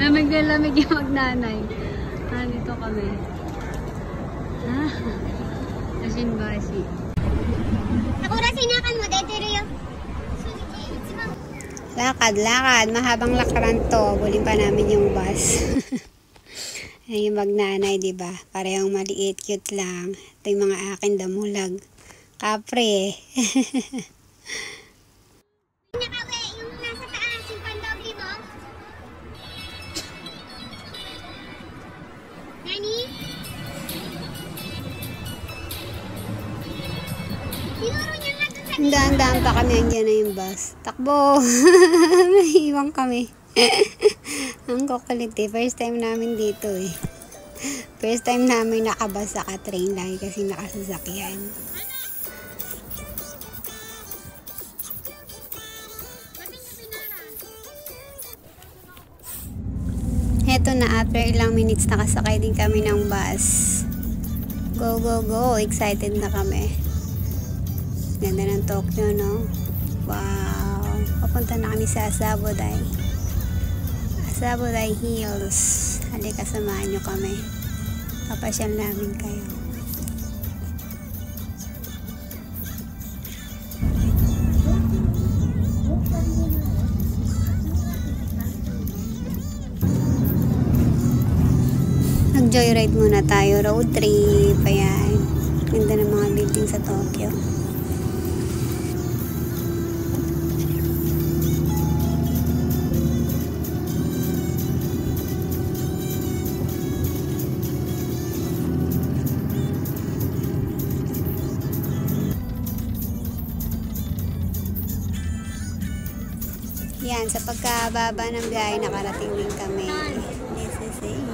Lamig na lamig yung magnanay. Dito kami. Asin-basi. Lakad. Mahabang lakaran to. Bulin pa namin yung bus. Ay, yung magnanay, diba? Parehong maliit, cute lang. Ito yung mga akin damulag. Kapre. Yung nasa taas, yung pandoble mo. Nani? Tinuro niya nga dun sa... Daan-daan pa kami. Andiyan na yung bus. Takbo! Iwan kami. Ang kukulit eh. First time namin dito eh. First time namin nakabas sa ka-train. Lagi kasi nakasasakyan. Heto na, after ilang minutes nakasakay din kami ng bus. Go, go, go. Excited na kami. Ganda ng Tokyo, no? Wow. Papunta na kami sa Asabuday. Asabuday Hills. Halika, samahan nyo kami. Papasyal namin kayo. Nag-joyride muna tayo. Road trip. Ayan. Ganda ng mga building sa Tokyo. Yan, sa pagkababa ng biyahe, nakarating din kami. This is it.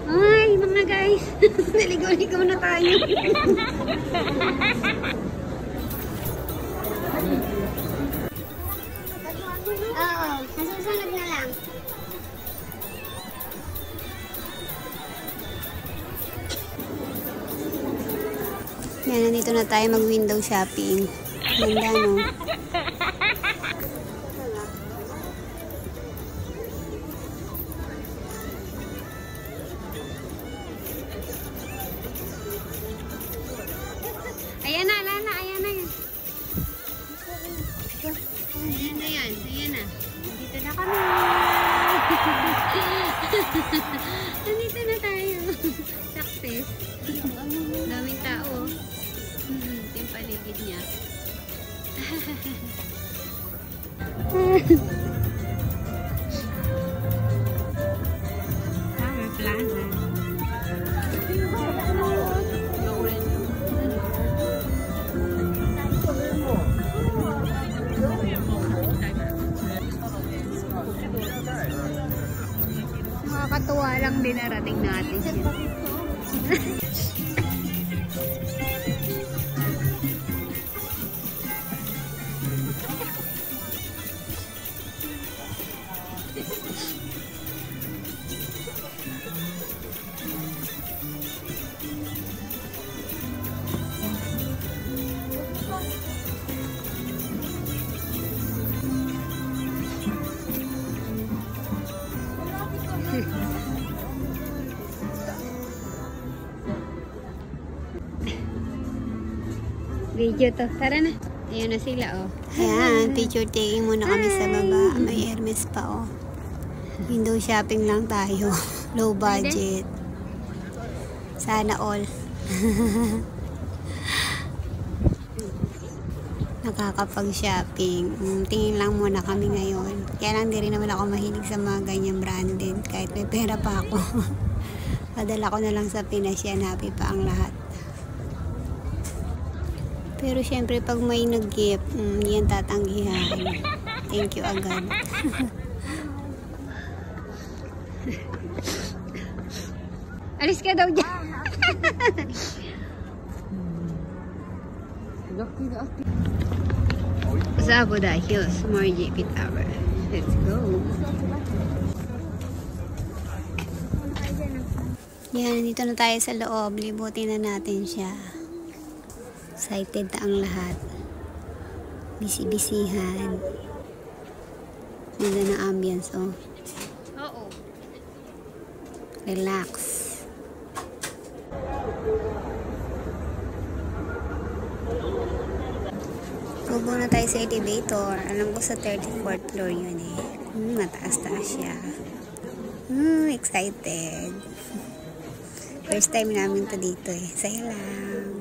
Ay, mga guys. Naligaw-ligaw na tayo. Oo, nasusunod na lang. Yan, nandito na tayo mag-window shopping. Ganda, no? Ayan na, Lana. Ayan na yan. Ayan na yan. Ayan na. Nandito na kami. Nandito na tayo. Success. Daming tao. Ito yung paligid niya. Summer Plaza. Nakakatuwa lang din narating natin siya. Video to. Tara na. Ayan na sila, oh. Ayan, picture taking muna kami sa baba. May Hermes pa, oh. Window shopping lang tayo. Low budget. Sana all. Nakakapag-shopping. Tingin lang muna kami ngayon. Kaya lang di rin naman ako mahilig sa mga ganyang branded. Kahit may pera pa ako. Padala ko na lang sa Pinas yan. Happy pa ang lahat. Pero syempre pag may nag-gift, yan tatanggihan. Thank you agad. Alis ka daw dyan. Asabuday Hills, more JP Tower. Let's go. Yan, dito na tayo sa loob. Libutin na natin siya. Excited na ang lahat. Bisi-bisihan. Ganda ng ambience, oh. Oo. Relax. Tubo na tayo sa elevator. Alam ko sa 34th floor yun eh. Mataas-taas siya. Excited. First time namin to dito eh. Saya lang.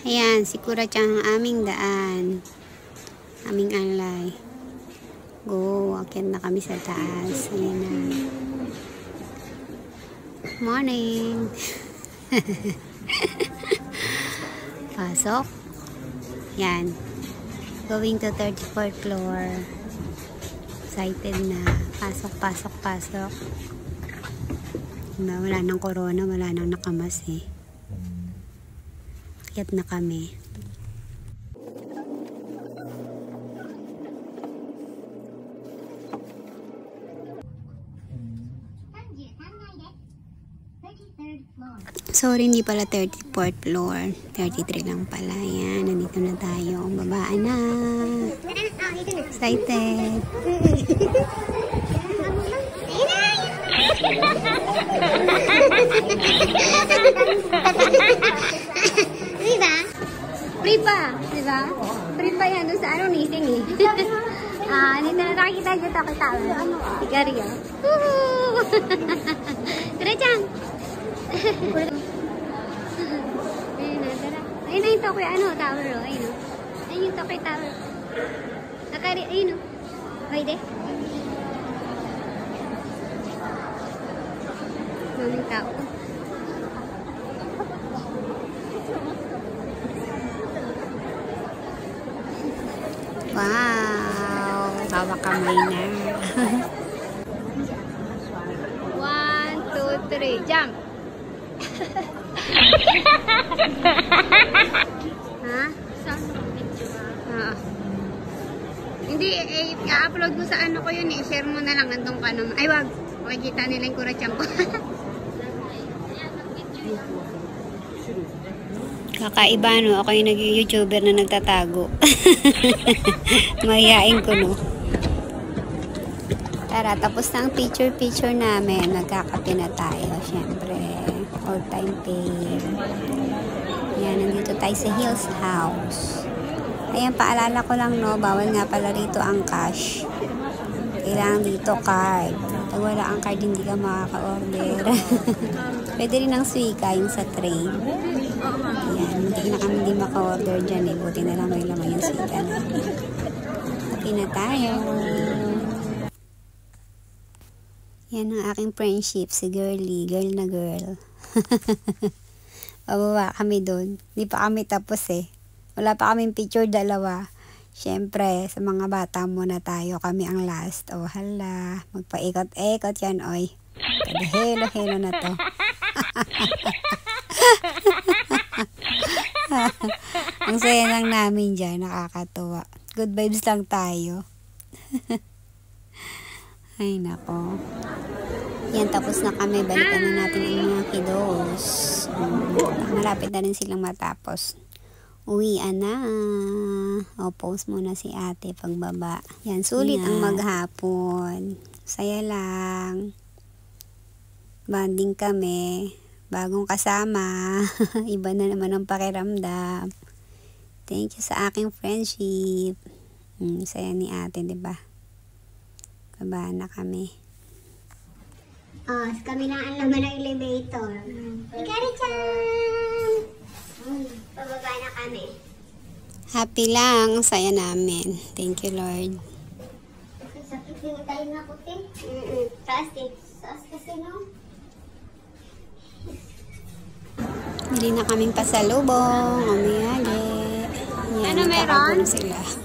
Ayan, si Kura-chan ang aming daan. Aming alay. Go, akyat na kami sa taas. Ayan na. Morning! Pasok. Yan. Going to 34th floor. Excited na. Pasok, pasok, pasok. Wala nang corona, wala nang nakamas eh. Akyat na kami. Sorry, hindi pala 34th floor. 33 lang pala. Yan, nandito na tayo. Babaan na. Excited. Diba? Free pa, diba? Free pa yan doon sa ano, nising eh. Nandito na nakikita dito kita. Sigarilyo. Woohoo! Kura-chan! Ayun na, tara. Ayun na yung Tokyo, tower, oh. Ayun, oh. Ayun yung Tokyo Tower. Ayun, oh. Pwede? Maming tao. Wow! Hawak kamay na. 1, 2, 3, jump! Ha? Hindi, i-upload mo sa ano ko yun eh. Share mo na lang, andong ka naman. Ay, wag. Makikita nila yung Kura-chan ko. Kakaiba, no? Ako yung nag-YouTuber na nagtatago. Mahihain ko, no? Tara, tapos na ang picture-picture namin. Nagkakape na tayo, syempre. All-time pay. Yan, nandito tayo sa Hills House. Ayan, paalala ko lang, no? Bawal nga pala rito ang cash. Kailangan dito card. Pag wala ang card, hindi ka makaka-order. Pwede rin ang Suica, yung sa train. Ayan, hindi na kami hindi maka-order dyan eh. Buti na lang may laman yung Suica natin. Happy na tayo. Yan ang aking friendship, si Girly. Girl na girl. Bababa kami doon. Hindi pa kami tapos eh. Wala pa kaming picture dalawa. Siyempre, sa mga bata muna tayo. Kami ang last. Oh, hala. Magpaikot-ikot yan, oy. Helo-helo na to. Ang saya lang namin dyan. Nakakatuwa. Good vibes lang tayo. Ay, nako. Yan, tapos na kami. Balikan na natin ang mga kiddos. Malapit na rin silang matapos. Uwian na. O, post muna si ate pagbaba. Yan, sulit ang maghapon. Saya lang. Banding kami. Bagong kasama. Iba na naman ang pakiramdam. Thank you sa aking friendship. Saya ni ate, diba? Baba na kami. Oh, sa kabila ang laman ng elevator. Kura-chan! Pababa na kami. Happy lang. Saya namin. Thank you, Lord. Sakit yung tayo nga puti. Taas eh. Taas kasi no? Bili na kaming pasalubong. Umiyagi. Yan, Ano meron? sila.